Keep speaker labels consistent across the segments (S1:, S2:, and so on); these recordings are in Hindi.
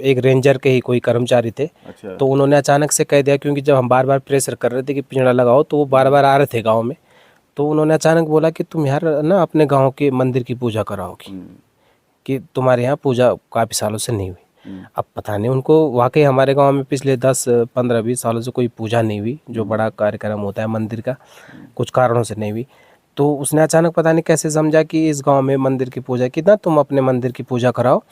S1: एक रेंजर के ही कोई कर्मचारी थे।
S2: अच्छा।
S1: तो उन्होंने अचानक से कह दिया, क्योंकि जब हम बार बार प्रेशर कर रहे थे कि पिंजड़ा लगाओ, तो वो बार बार आ रहे थे गांव में। तो उन्होंने अचानक बोला कि तुम यार ना अपने गांव के मंदिर की पूजा कराओगी, कि तुम्हारे यहाँ पूजा काफ़ी सालों से नहीं हुई। अब पता नहीं उनको, वाकई हमारे गांव में पिछले 10, 15, 20 सालों से कोई पूजा नहीं हुई, जो बड़ा कार्यक्रम होता है मंदिर का, कुछ कारणों से नहीं हुई। तो उसने अचानक पता नहीं कैसे समझा कि इस गांव में मंदिर की पूजा की, ना तुम अपने मंदिर की पूजा कराओ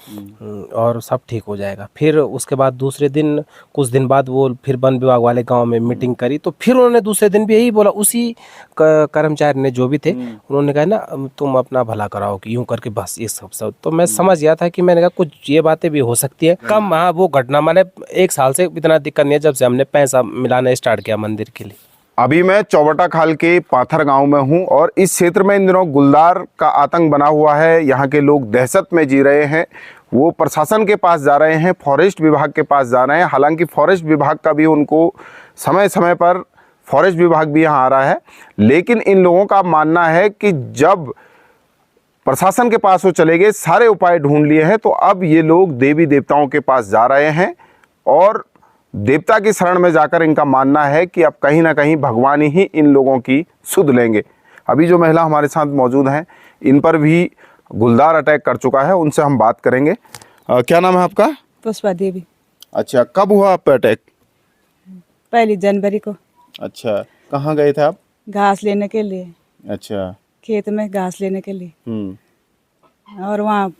S1: और सब ठीक हो जाएगा। फिर उसके बाद दूसरे दिन, कुछ दिन बाद वो फिर वन विभाग वाले गांव में मीटिंग करी, तो फिर उन्होंने दूसरे दिन भी यही बोला, उसी कर्मचारी ने जो भी थे, उन्होंने कहा ना तुम अपना भला कराओ, कि यूं करके बस ये सब। तो मैं समझ गया था कि मैंने कहा कुछ ये बातें भी हो सकती है कम। हाँ, वो घटना मैंने 1 साल से इतना दिक्कत नहीं है, जब से हमने पैसा मिलाना स्टार्ट किया मंदिर के लिए।
S2: अभी मैं चौबटा खाल के पाथर गांव में हूं और इस क्षेत्र में इन दिनों गुलदार का आतंक बना हुआ है। यहां के लोग दहशत में जी रहे हैं। वो प्रशासन के पास जा रहे हैं, फॉरेस्ट विभाग के पास जा रहे हैं। हालांकि फॉरेस्ट विभाग का भी उनको समय समय पर फॉरेस्ट विभाग भी यहाँ आ रहा है, लेकिन इन लोगों का मानना है कि जब प्रशासन के पास वो चले गए, सारे उपाय ढूंढ लिए हैं, तो अब ये लोग देवी देवताओं के पास जा रहे हैं और देवता की शरण में जाकर इनका मानना है कि अब कहीं ना कहीं भगवान ही इन लोगों की सुध लेंगे। अभी जो महिला हमारे साथ मौजूद हैं, इन पर भी गुलदार अटैक कर चुका है, उनसे हम बात करेंगे। क्या नाम है आपका?
S3: पुष्पा देवी।
S2: अच्छा, कब हुआ आप पे अटैक?
S3: 1 जनवरी को।
S2: अच्छा, कहाँ गए थे आप?
S3: घास लेने के लिए।
S2: अच्छा।
S3: खेत में घास लेने के लिए। और वहाँ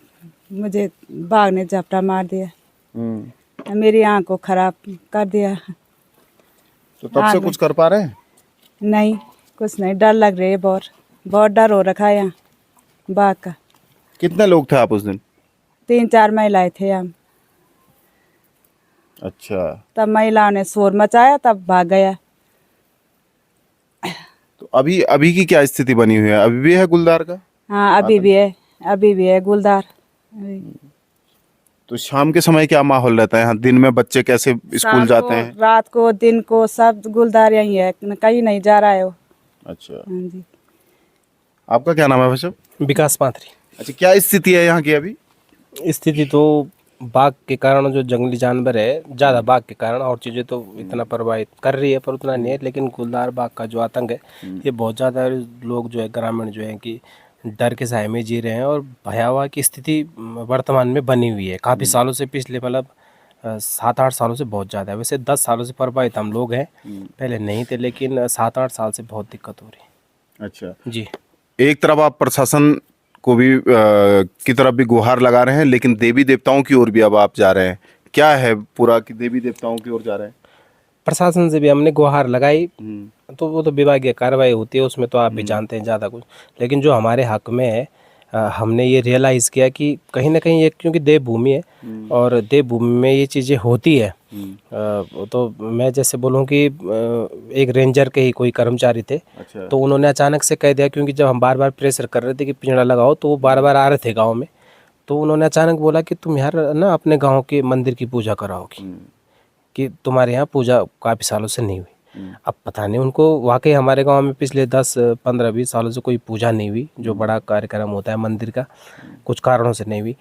S3: मुझे बाघ ने झपटा मार दिया। मेरी आँख को खराब कर दिया।
S2: तो तब से कुछ कर पा रहे हैं?
S3: नहीं, कुछ नहीं, डर लग रही है, बहुत डर हो रखा है यहाँ बाघ का।
S2: कितने लोग थे आप उस दिन?
S3: 3-4 महिलाएं थे हम।
S2: अच्छा।
S3: तब महिलाओं ने शोर मचाया, तब भाग गया।
S2: तो अभी की क्या स्थिति बनी हुई है? अभी भी है गुलदार का?
S3: हाँ, अभी भी है गुलदार।
S2: तो शाम के समय क्या माहौल रहता है यहाँ? दिन में बच्चे कैसे स्कूल जाते हैं?
S3: रात को, दिन को, सब गुलदार यही है, कहीं नहीं जा रहा है वो।
S2: अच्छा।
S3: हाँ जी।
S2: आपका क्या नाम है वैसे?
S1: विकास पाथरी।
S2: अच्छा, क्या स्थिति है यहाँ की अभी?
S1: स्थिति तो बाघ के कारण, जो जंगली जानवर है ज़्यादा बाघ के कारण, और चीज़ें तो इतना प्रभावित कर रही है पर उतना नहीं है, लेकिन गुलदार बाघ का जो आतंक है ये बहुत ज़्यादा। लोग जो है, ग्रामीण जो है कि डर के साए में जी रहे हैं, और भयावह की स्थिति वर्तमान में बनी हुई है काफ़ी सालों से। पिछले मतलब 7-8 सालों से बहुत ज़्यादा है। वैसे 10 सालों से प्रभावित हम लोग हैं, पहले नहीं थे, लेकिन 7-8 साल से बहुत दिक्कत हो रही है।
S2: अच्छा
S1: जी।
S2: एक तरफ आप प्रशासन को भी की तरफ भी गुहार लगा रहे हैं, लेकिन देवी देवताओं की ओर भी अब आप जा रहे हैं। क्या है पूरा कि देवी देवताओं की ओर जा रहे हैं?
S1: प्रशासन से भी हमने गुहार लगाई, तो वो तो विभागीय कार्रवाई होती है, उसमें तो आप भी जानते हैं ज़्यादा कुछ। लेकिन जो हमारे हक में है, हमने ये रियलाइज़ किया कि कहीं ना कहीं ये, क्योंकि देवभूमि है और देवभूमि में ये चीज़ें होती है। तो मैं जैसे बोलूँ कि एक रेंजर के ही कोई कर्मचारी थे।
S2: अच्छा।
S1: तो उन्होंने अचानक से कह दिया, क्योंकि जब हम बार बार प्रेशर कर रहे थे कि पिंजड़ा लगाओ, तो वो बार बार आ रहे थे गाँव में। तो उन्होंने अचानक बोला कि तुम यार ना अपने गाँव के मंदिर की पूजा कराओगी, कि तुम्हारे यहाँ पूजा काफ़ी सालों से नहीं हुई। अब पता नहीं उनको, वाकई हमारे गांव में पिछले 10, 15, 20 सालों से कोई पूजा नहीं हुई, जो बड़ा कार्यक्रम होता है मंदिर का, कुछ कारणों से नहीं हुई।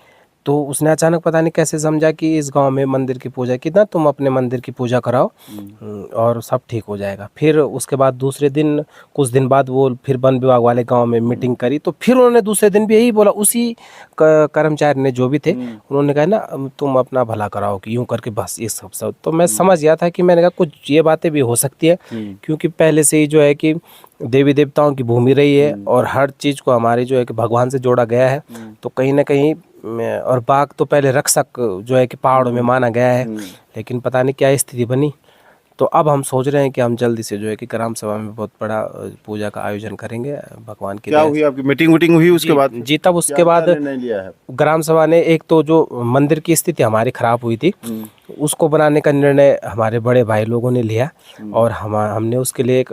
S1: तो उसने अचानक पता नहीं कैसे समझा कि इस गांव में मंदिर की पूजा की, ना तुम अपने मंदिर की पूजा कराओ और सब ठीक हो जाएगा। फिर उसके बाद दूसरे दिन, कुछ दिन बाद वो फिर वन विभाग वाले गांव में मीटिंग करी, तो फिर उन्होंने दूसरे दिन भी यही बोला, उसी कर्मचारी ने जो भी थे, उन्होंने कहा ना तुम अपना भला कराओ, कि यूं करके बस ये सब। तो मैं समझ गया था कि मैंने कहा कुछ ये बातें भी हो सकती है, क्योंकि पहले से ही जो है कि देवी देवताओं की भूमि रही है और हर चीज़ को हमारी जो है कि भगवान से जोड़ा गया है। तो कहीं ना कहीं, और बाघ तो पहले रक्षक जो है कि पहाड़ों में माना गया है, लेकिन पता नहीं क्या स्थिति बनी। तो अब हम सोच रहे हैं कि हम जल्दी से जो है कि ग्राम सभा में बहुत बड़ा पूजा का आयोजन करेंगे भगवान की।
S2: क्या हुई आपकी मीटिंग हुई उसके बाद?
S1: जी, तब उसके बाद
S2: लिया है
S1: ग्राम सभा ने, एक तो जो मंदिर की स्थिति हमारी खराब हुई थी, उसको बनाने का निर्णय हमारे बड़े भाई लोगों ने लिया, और हमने उसके लिए एक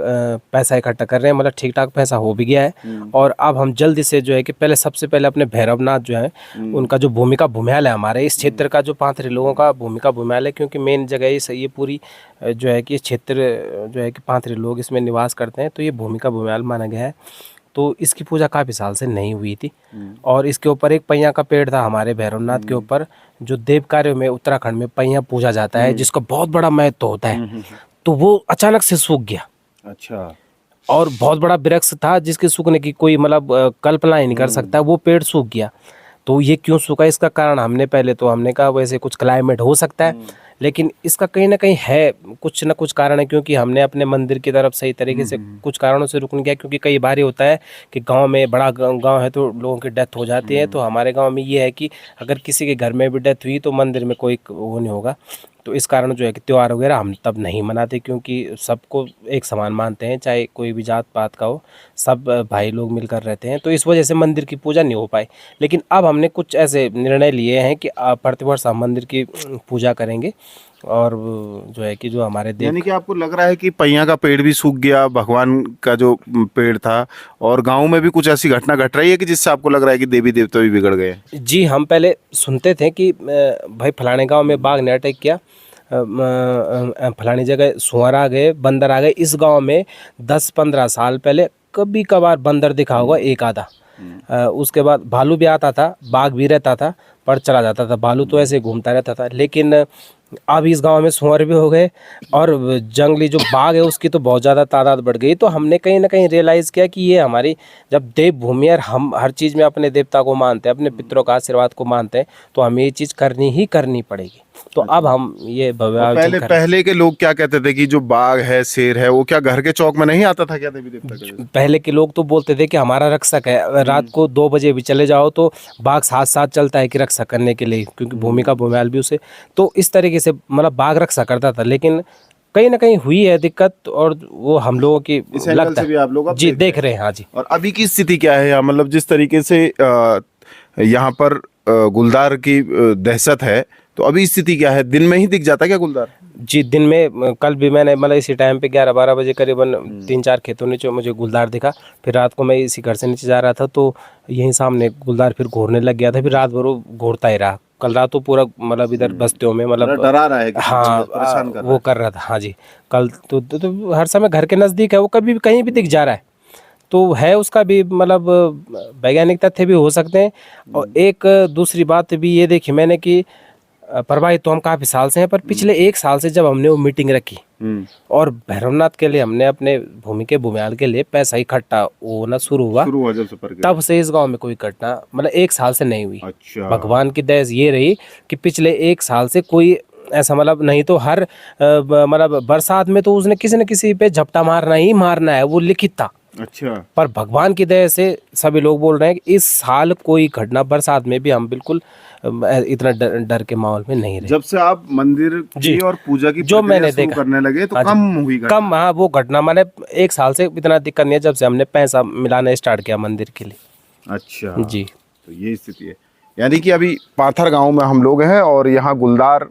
S1: पैसा इकट्ठा कर रहे हैं, मतलब ठीक ठाक पैसा हो भी गया है। और अब हम जल्दी से जो है कि सबसे पहले अपने भैरवनाथ जो है, उनका जो भूमिका भूमियाल है, हमारे इस क्षेत्र का जो पाथरी लोगों का भूमिका भूमियाल है, क्योंकि मेन जगह ये पूरी जो है कि क्षेत्र जो है कि पाथरी लोग इसमें निवास करते हैं, तो ये भूमिका भूमियाल माना गया है। तो इसकी पूजा काफ़ी साल से नहीं हुई थी। और इसके ऊपर एक पैया का पेड़ था हमारे भैरवनाथ के ऊपर, जो देव कार्यों में उत्तराखंड में पैया पूजा जाता है, जिसका बहुत बड़ा महत्व होता है। तो वो अचानक से सूख गया।
S2: अच्छा।
S1: और बहुत बड़ा वृक्ष था जिसके सूखने की कोई मतलब कल्पना ही नहीं कर सकता, वो पेड़ सूख गया। तो ये क्यों सूखा, इसका कारण हमने कहा वैसे कुछ क्लाइमेट हो सकता है, लेकिन इसका कहीं ना कहीं है कुछ ना कुछ कारण है, क्योंकि हमने अपने मंदिर की तरफ सही तरीके से कुछ कारणों से रुक नहीं किया। क्योंकि कई बार ये होता है कि गांव में बड़ा गांव है तो लोगों की डेथ हो जाती है। तो हमारे गांव में ये है कि अगर किसी के घर में भी डेथ हुई तो मंदिर में कोई वो नहीं होगा। तो इस कारण जो है कि त्यौहार वगैरह हम तब नहीं मनाते, क्योंकि सबको एक समान मानते हैं, चाहे कोई भी जात पात का हो, सब भाई लोग मिलकर रहते हैं। तो इस वजह से मंदिर की पूजा नहीं हो पाई। लेकिन अब हमने कुछ ऐसे निर्णय लिए हैं कि प्रतिवर्ष हम मंदिर की पूजा करेंगे। और जो है कि जो हमारे
S2: यानी कि आपको लग रहा है कि पैया का पेड़ भी सूख गया, भगवान का जो पेड़ था, और गांव में भी कुछ ऐसी घटना घट रही है कि जिससे आपको लग रहा है कि देवी देवता भी बिगड़ गए?
S1: जी, हम पहले सुनते थे कि भाई फलाने गांव में बाघ ने अटैक किया, फलानी जगह सुअर आ गए, बंदर आ गए। इस गांव में 10-15 साल पहले कभी कभार बंदर दिखा होगा एक आधा। उसके बाद भालू भी आता था, बाघ भी रहता था, पर चला जाता था। भालू तो ऐसे घूमता रहता था। लेकिन अब इस गांव में सुअर भी हो गए, और जंगली जो बाघ है उसकी तो बहुत ज़्यादा तादाद बढ़ गई। तो हमने कहीं ना कहीं रियलाइज़ किया कि ये हमारी जब देवभूमि और हम हर चीज़ में अपने देवता को मानते हैं, अपने पितरों का आशीर्वाद को मानते हैं, तो हमें ये चीज़ करनी पड़ेगी। तो अब हम ये
S2: पहले के लोग क्या कहते थे कि जो बाघ है, शेर है, वो क्या घर के चौक में नहीं आता था क्या देवी देवता के?
S1: पहले के लोग तो बोलते थे कि हमारा रक्षक है, अगर रात को 2 बजे भी चले जाओ तो बाघ साथ साथ चलता है कि रक्षा करने के लिए, क्योंकि भूमि का भूमियाल भी उसे, तो इस तरीके से मतलब बाघ रक्षा करता था। लेकिन कहीं ना कहीं हुई है दिक्कत, और वो हम लोगों की लगता
S2: भी आप लोग
S1: जी देख रहे हैं। हाँ जी।
S2: और अभी की स्थिति क्या है यहाँ? मतलब जिस तरीके से यहाँ पर गुलदार की दहशत है, तो अभी स्थिति क्या है? दिन में ही दिख जाता है क्या गुलदार?
S1: जी, दिन में कल भी मैंने मतलब इसी टाइम पे 11-12 बजे करीबन 3-4 खेतों नीचे मुझे गुलदार दिखा। फिर रात को मैं इसी घर से नीचे जा रहा था तो यहीं सामने गुलदार फिर घूरने लग गया था। फिर रात भर वो घूरता ही रहा। कल रात तो पूरा मतलब इधर बस्तियों में मतलब
S2: डरा रहा है कि
S1: हाँ
S2: परेशान कर रहा
S1: वो कर रहा था। हाँ जी, कल तो हर समय घर के नज़दीक है, वो कभी भी कहीं भी दिख जा रहा है। तो है उसका भी मतलब वैज्ञानिक तथ्य भी हो सकते हैं। और एक दूसरी बात भी ये देखी मैंने कि प्रभावित तो हम काफ़ी साल से हैं, पर पिछले 1 साल से जब हमने वो मीटिंग रखी और भैरवनाथ के लिए हमने अपने भूमि के भूमियाल के लिए पैसा इकट्ठा होना शुरू हुआ
S2: जब से पर
S1: तब से इस गांव में कोई घटना मतलब 1 साल से नहीं हुई।
S2: अच्छा।
S1: भगवान की दया ये रही कि पिछले 1 साल से कोई ऐसा मतलब नहीं तो हर मतलब बरसात में तो उसने किसी न किसी पे झपटा मारना ही मारना है, वो लिखित था।
S2: अच्छा।
S1: पर भगवान की दया से सभी लोग बोल रहे हैं कि इस साल कोई घटना बरसात में भी हम बिल्कुल इतना डर के माहौल में नहीं रहे।
S2: जब से आप मंदिर की और पूजा की
S1: जो मैंने देखा
S2: करने लगे तो
S1: हाँ
S2: कम हुई घटना?
S1: कम, हाँ वो घटना मैंने 1 साल से इतना दिक्कत नहीं है जब से हमने पैसा मिलाना स्टार्ट किया मंदिर के लिए।
S2: अच्छा
S1: जी,
S2: तो ये स्थिति है। यानी कि अभी पाथर गांव में हम लोग हैं और यहाँ गुलदार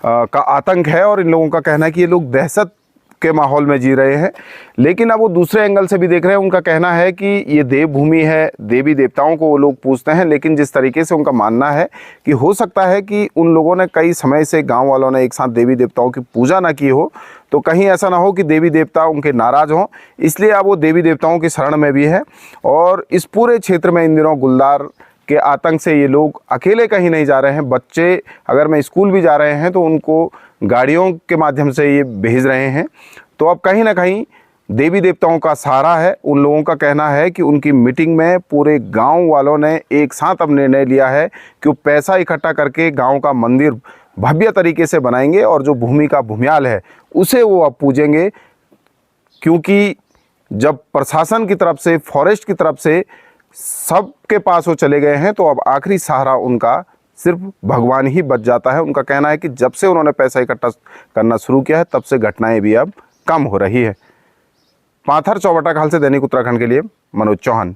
S2: का आतंक है और इन लोगों का कहना है कि ये लोग दहशत के माहौल में जी रहे हैं। लेकिन अब वो दूसरे एंगल से भी देख रहे हैं। उनका कहना है कि ये देवभूमि है, देवी देवताओं को वो लोग पूजते हैं, लेकिन जिस तरीके से उनका मानना है कि हो सकता है कि उन लोगों ने कई समय से गांव वालों ने एक साथ देवी देवताओं की पूजा ना की हो, तो कहीं ऐसा ना हो कि देवी देवता उनके नाराज़ हों, इसलिए अब वो देवी देवताओं की शरण में भी है। और इस पूरे क्षेत्र में इन दिनों गुलदार के आतंक से ये लोग अकेले कहीं नहीं जा रहे हैं। बच्चे अगर मैं स्कूल भी जा रहे हैं तो उनको गाड़ियों के माध्यम से ये भेज रहे हैं। तो अब कहीं ना कहीं देवी देवताओं का सहारा है। उन लोगों का कहना है कि उनकी मीटिंग में पूरे गांव वालों ने एक साथ अब निर्णय लिया है कि वो पैसा इकट्ठा करके गांव का मंदिर भव्य तरीके से बनाएंगे और जो भूमि का भूमियाल है उसे वो अब पूजेंगे। क्योंकि जब प्रशासन की तरफ से, फॉरेस्ट की तरफ से सबके पास वो चले गए हैं तो अब आखिरी सहारा उनका सिर्फ भगवान ही बच जाता है। उनका कहना है कि जब से उन्होंने पैसा इकट्ठा करना शुरू किया है तब से घटनाएं भी अब कम हो रही है। पाथर चौबटा खाल से दैनिक उत्तराखंड के लिए मनोज चौहान।